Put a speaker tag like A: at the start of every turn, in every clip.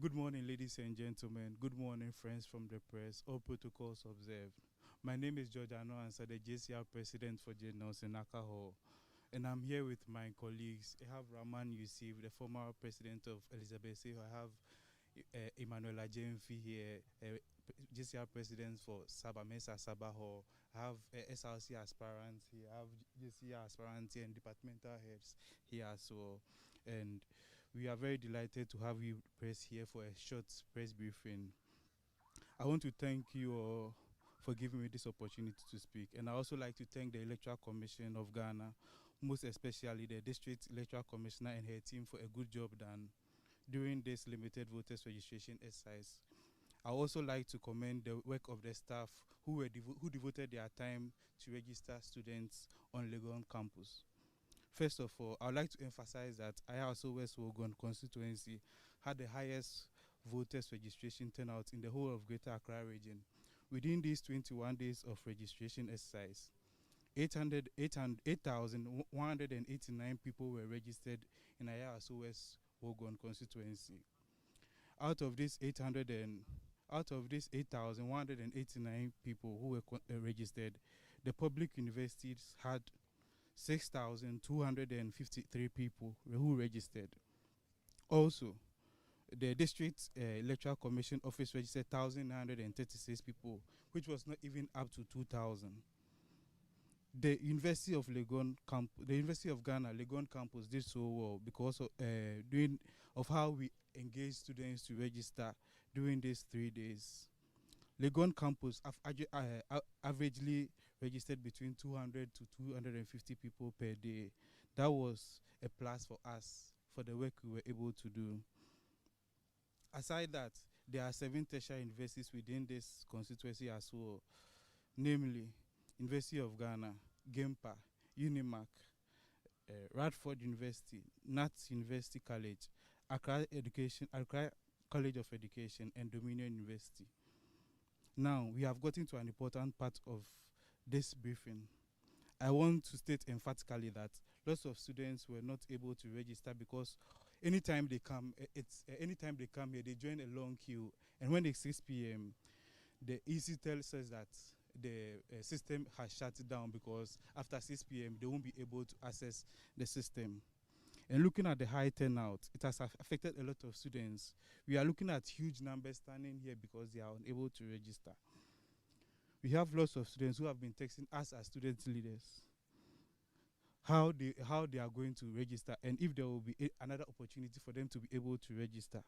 A: Good morning, ladies and gentlemen. Good morning, friends from the press. All protocols observed. My name is George Ano Ansa, the JCR president for J. Nelson Hall, and I'm here with my colleagues. I have Rahman Yusuf, the former president of Elizabeth. I have Emmanuel Ajemfi here, JCR president for Mesa Sabah Hall. I have SRC aspirants here. I have JCR aspirants here and departmental heads here as well. And we are very delighted to have you press here for a short press briefing. I want to thank you all for giving me this opportunity to speak. And I also like to thank the Electoral Commission of Ghana, most especially the District Electoral Commissioner and her team for a good job done during this limited voters registration exercise. I also like to commend the work of the staff who devoted their time to register students on Legon campus. First of all, I would like to emphasize that IASO West Legon constituency had the highest voters registration turnout in the whole of Greater Accra region. Within these 21 days of registration exercise, 8,189 people were registered in IASO West Legon constituency. Out of these 8,189 people who were registered, the public universities had 6,253 people who registered. Also, the district electoral commission office registered 1,936 people, which was not even up to 2,000. The University of Ghana, Legon campus did so well because of how we engage students to register during these 3 days. Legon campus averagely registered between 200 to 250 people per day. That was a plus for us for the work we were able to do. Aside that, there are 7 tertiary universities within this constituency as well, namely University of Ghana, GEMPA, UNIMAC, Radford University, Nats University College, Accra College of Education, and Dominion University. Now, we have gotten to an important part of this briefing. I want to state emphatically that lots of students were not able to register because anytime they come here, they join a long queue, and when it's 6 p.m., the EC tells us that the system has shut down because after 6 p.m. they won't be able to access the system. And looking at the high turnout, it has affected a lot of students. We are looking at huge numbers standing here because they are unable to register. We have lots of students who have been texting us as student leaders how they are going to register and if there will be another opportunity for them to be able to register.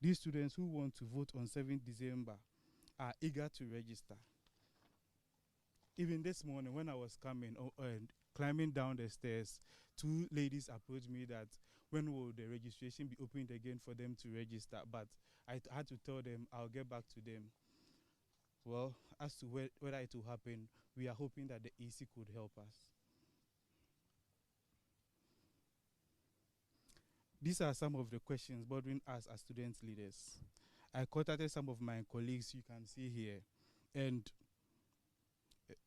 A: These students who want to vote on 7th December are eager to register. Even this morning when I was coming and climbing down the stairs, 2 ladies approached me that when will the registration be opened again for them to register, but I had to tell them I'll get back to them. Well, as to whether it will happen, we are hoping that the EC could help us. These are some of the questions bothering us as student leaders. I contacted some of my colleagues you can see here, and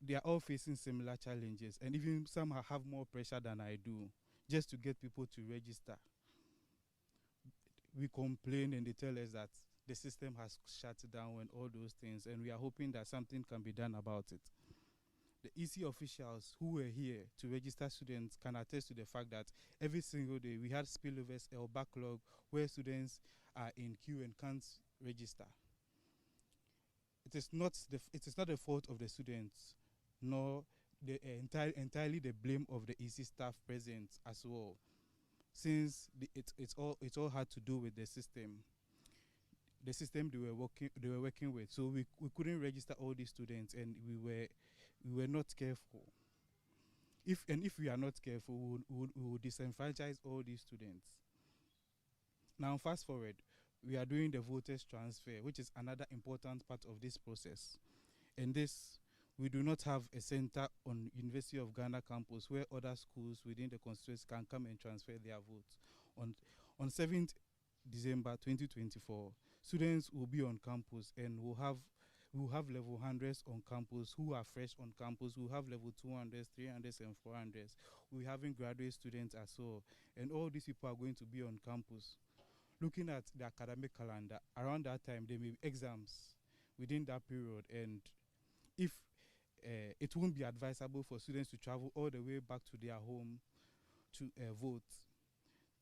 A: they are all facing similar challenges, and even some have more pressure than I do just to get people to register. We complain and they tell us that the system has shut down and all those things, and we are hoping that something can be done about it. The EC officials who were here to register students can attest to the fact that every single day we had spillovers or backlog where students are in queue and can't register. It is not the fault of the students, nor entirely the blame of the EC staff present as well, since it's all had to do with the system they were working with. So we couldn't register all these students, and we were not careful. If we are not careful, we will disenfranchise all these students. Now, fast forward, we are doing the voters transfer, which is another important part of this process. And this, we do not have a center on University of Ghana campus where other schools within the constituency can come and transfer their votes. On 7th December 2024, students will be on campus and will have level 100s on campus who are fresh on campus. We'll have level 200s, 300s, and 400s. We're having graduate students as well. And all these people are going to be on campus. looking at the academic calendar, around that time there may be exams within that period, and if it won't be advisable for students to travel all the way back to their home to vote.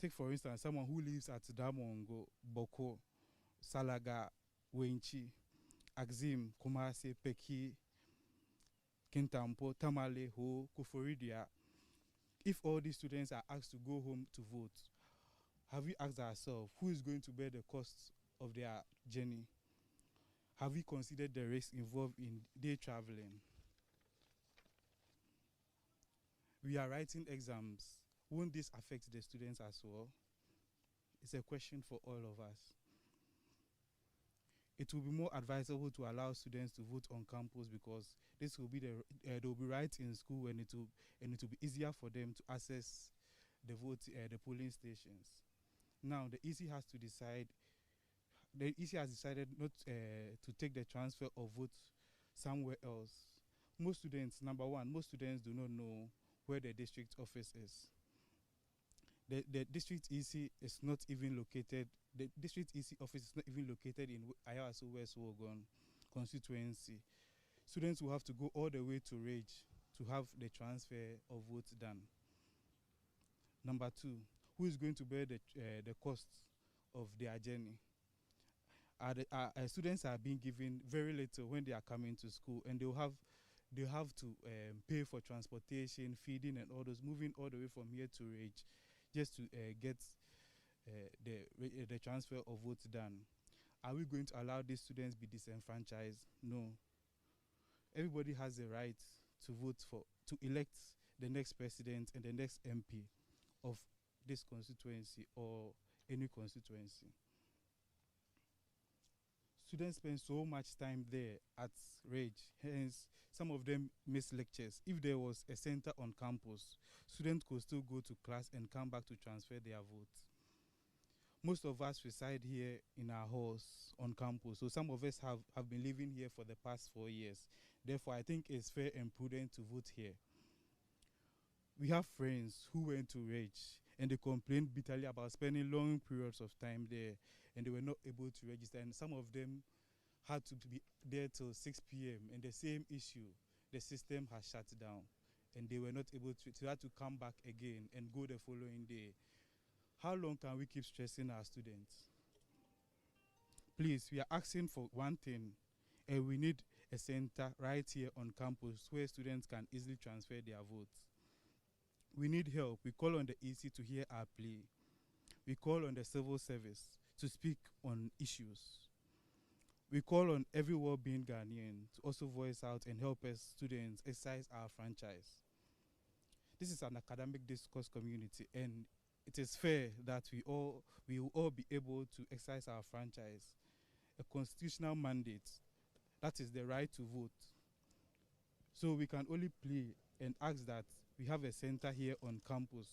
A: Take for instance someone who lives at Damongo, Boko, Salaga, Wenchi, Axim, Kumasi, Peki, Kintampo, Tamale, Ho, Kuforidia. If all these students are asked to go home to vote, have we asked ourselves who is going to bear the costs of their journey? Have we considered the risks involved in day traveling? We are writing exams. Won't this affect the students as well? It's a question for all of us. It will be more advisable to allow students to vote on campus because this will be they'll be right in school, and it will be easier for them to access the polling stations. Now the EC has to decide. The EC has decided not to take the transfer of votes somewhere else. Number one, most students do not know where the district office is. The district EC is not even located. The district EC office is not even located in Ayawaso West Wogon constituency. Students will have to go all the way to Rage to have the transfer of votes done. Number two, who is going to bear the cost of their journey? Students are being given very little when they are coming to school, and they have to pay for transportation, feeding, and all those, moving all the way from here to Rage just to get the transfer of votes done. Are we going to allow these students be disenfranchised? No. Everybody has the right to to elect the next president and the next MP of this constituency or any constituency. Students spend so much time there at Rage, hence some of them miss lectures. If there was a center on campus, students could still go to class and come back to transfer their votes. Most of us reside here in our halls on campus, so some of us have been living here for the past 4 years. Therefore, I think it's fair and prudent to vote here. We have friends who went to Rage and they complained bitterly about spending long periods of time there, and they were not able to register, and some of them had to be there till 6 p.m. and the same issue, the system has shut down and they were not able to have to come back again and go the following day. How long can we keep stressing our students? Please, we are asking for one thing, and we need a center right here on campus where students can easily transfer their votes. We need help. We call on the EC to hear our plea. We call on the civil service to speak on issues. We call on every well-being Ghanaian to also voice out and help us students exercise our franchise. This is an academic discourse community, and it is fair that we will all be able to exercise our franchise, a constitutional mandate, that is the right to vote. So we can only plea and ask that we have a center here on campus,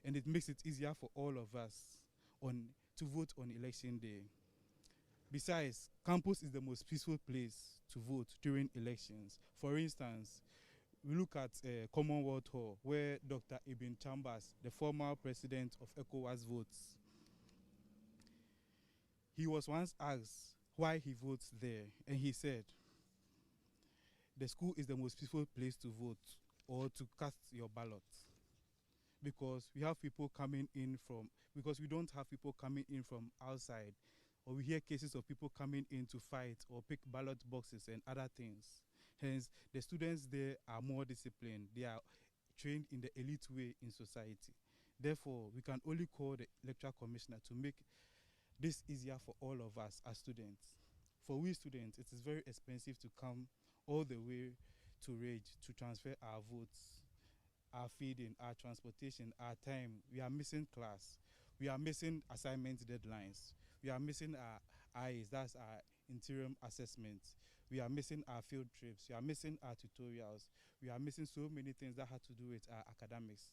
A: and it makes it easier for all of us to vote on election day. Besides, campus is the most peaceful place to vote during elections. For instance, we look at Commonwealth Hall, where Dr. Ibn Chambers, the former president of ECOWAS, votes. He was once asked why he votes there, and he said, the school is the most peaceful place to vote or to cast your ballot, because we have people coming in because we don't have people coming in from outside, or we hear cases of people coming in to fight or pick ballot boxes and other things. Hence, the students there are more disciplined. They are trained in the elite way in society. Therefore, we can only call the electoral commissioner to make this easier for all of us as students. For we students, it is very expensive to come all the way to Rage to transfer our votes, our feeding, our transportation, our time. We are missing class. We are missing assignment deadlines. We are missing our IAs, that's our interim assessment. We are missing our field trips. We are missing our tutorials. We are missing so many things that have to do with our academics,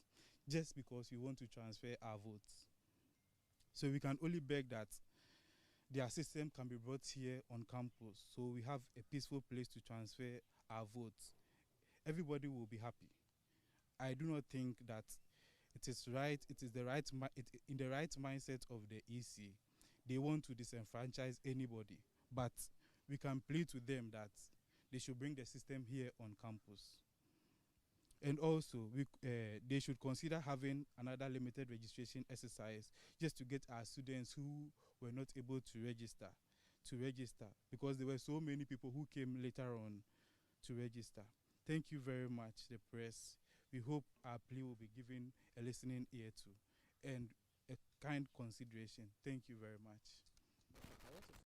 A: just because we want to transfer our votes. So we can only beg that their system can be brought here on campus, so we have a peaceful place to transfer our votes. Everybody will be happy. I do not think that it is right. It is in the right mindset of the EC they want to disenfranchise anybody. But we can plead to them that they should bring the system here on campus. And also, they should consider having another limited registration exercise just to get our students who were not able to register, because there were so many people who came later on to register. Thank you very much, the press. We hope our plea will be given a listening ear to and a kind consideration. Thank you very much.